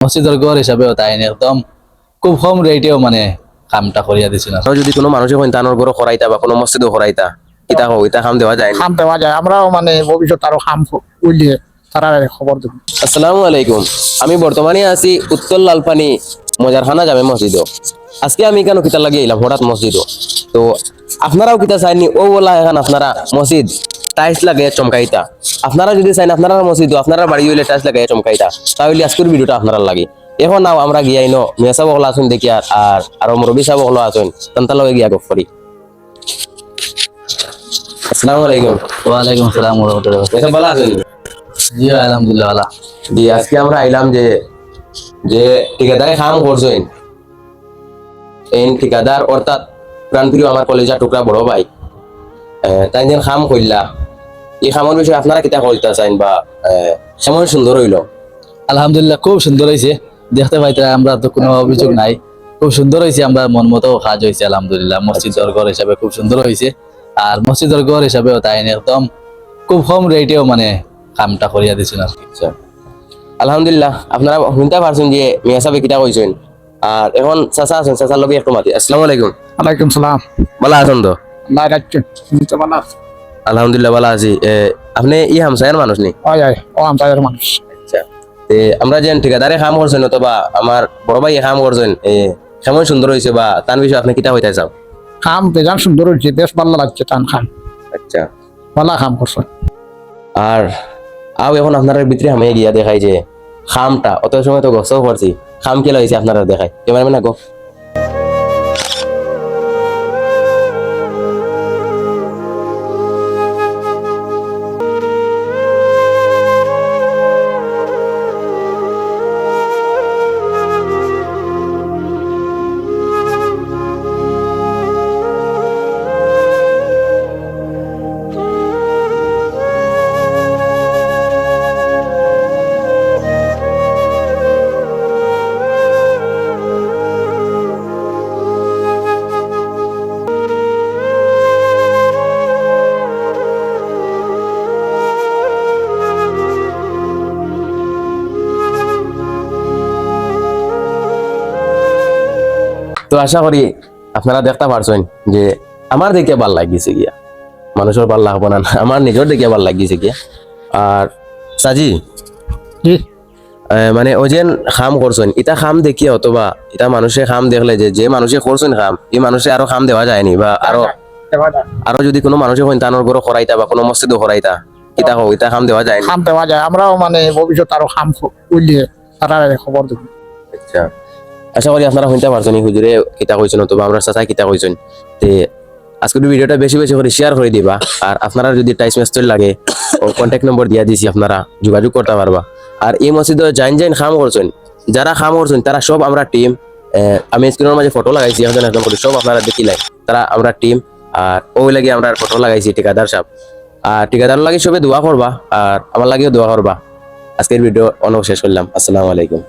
মসজিদের ঘর হিসাবেও তাই একদম খুব কম রেটেও মানে কামটা করিয়া দিছিল। যদি কোনো মানুষের সন্তানের গরো খরাইতা বা কোনো মসজিদও খরাইতা ইটা হোক ইটা খাম দেওয়া যায় না। খাম দেওয়া যায়, আমরাও মানে ভবিষ্যৎ আরো খাম উলিয়ে তারা খবর দেব। আসসালামু আলাইকুম। আমি বর্তমানে আছি উত্তর লালপানি মজারখানা জামে মসজিদও। আজকে আমি কেন কিতা লাগিয়ে এলাম হঠাৎ মসজিদও, তো আপনারাও কিতা চাইনি ও বলা এখন আপনারা মসজিদ টাইলস লাগাইয়া চমকাইতা। আপনারা যদি চাইন আপনারা মসজিদ আপনারা বাড়ি হইলে টাইলস লাগাইয়া চমকাইতা, তাহলে আজকের ভিডিওটা আপনারা লাগে। এখন নাও আমরা গিয়াই ন মিয়া সাহেব হলা আছেন দেখি আর আরো মুরব্বী সাহেব হলা আছেন তান্তা লগে গিয়া গপ করি। আসসালামু আলাইকুম। ওয়ালাইকুম আসসালাম ওয়া রাহমাতুল্লাহি ওয়া বারাকাতুহু। এসব ভালো আছেন? জি আলহামদুলিল্লাহ ভালো। জি আজকে আমরা আইলাম যে যে ঠিকাদারে কাম করছেন, এই ঠিকাদার অর্থাৎ প্রাণপ্রিয় আমার কলেজের টুকরা বড় ভাই, তাই যেন কাম করলা এই কামের বিষয়ে আপনারা কিতা কইতা চাইন বা কেমন সুন্দর হইল? আলহামদুলিল্লাহ খুব সুন্দর হয়েছে, দেখতে পাইতে আমরা তো কোনো অভিযোগ নাই, খুব সুন্দর হয়েছে। আমরা মন মতো কাজ হয়েছে আলহামদুলিল্লাহ। মসজিদের ঘর হিসাবে খুব সুন্দর হয়েছে, আর মসজিদের ঘর হিসাবেও তাই একদম খুব কম রেটেও মানে কামটা করিয়া দিছিল আর কি। আচ্ছা, আলহামদুলিল্লাহ আপনারা শুনতে পারছেন যে মিয়া সাহেব কিতা কইছেন। আর এখন চাচা আছেন, চাচার লগে একটু মাতি। আসসালামু আলাইকুম। ওয়ালাইকুম সালাম। ভালো আছেন তো? আল্লাহ রাখছেন, তুমি তো ভালো আছো? আলহামদুলিল্লাহ ভালো আছি। আপনি ই হামসায়ের মানুষ নি? ওই ও আমতায়ের মানুষ। আচ্ছা, আমরা যেন ঠিকাদারে কাম করছেন অথবা আমার বড় ভাই কাম করছেন, কেমন সুন্দর হয়েছে বা তার বিষয়ে আপনি কিতা হইতে চাও? খাম বেজান সুন্দর হয়েছে, বেশ ভালো লাগছে টান খাম, আচ্ছা, ভালো খাম করছো। আর এখন আপনার ভিতরে আমি গিয়া দেখাই যে খামটা অত সময় তো গছও করছি, খাম কেলা হয়েছে আপনারা দেখাই ক্যামেরাম্যান গো। তো আশা করি আপনারা দেখতে পারছেন যে আমার দেখে ভাল লাগিছে গিয়া, মানুষের ভাল লাগবো না, আমার নিজের দেখে ভাল লাগিছে গিয়া। আর সাজি জি মানে ও যেন খাম করছেন ইটা খাম দেখিয়া অথবা এটা মানুষে খাম দেখলে যে যে মানুষে করছেন খাম এই মানুষে আরো খাম দেওয়া যায়নি বা আরো যদি কোনো মানুষের সন্তানের গরো খরাইতা বা কোনো মসজিদও খরাইতা ইটা হোক ইটা খাম দেওয়া যায় না। খাম দেওয়া যায়, আমরাও মানে ভবিষ্যৎ আরো খাম উলিয়ে তারা খবর দেব। আচ্ছা, আশা করি আপনারা শুনতে পারছেন হুজুরে কিতা কইছেন অথবা আমরা চাচা কিতা কইছেন। তে আজকের ভিডিওটা বেশি বেশি করে শেয়ার করে দিবা। আর আপনারা যদি টাইস মেস্টল লাগে ও কন্ট্যাক্ট নম্বর দিয়া দিছি, আপনারা যোগাযোগ করতে পারবা। আর এই মসজিদে জাইন জাইন খাম করছেন, যারা খাম করছেন তারা সব আমরা টিম। আমি স্ক্রিনের মাঝে ফটো লাগাইছি এখন একদম করে সব আপনারা দেখিলাই, তারা আমরা টিম। আর ওই লাগে আমরা ফটো লাগাইছি ঠিকাদার সাহেব। আর ঠিকাদার লাগে সবে দোয়া করবা আর আমার লাগেও দোয়া করবা। আজকের ভিডিও অনেক শেষ করলাম। আসসালামু আলাইকুম।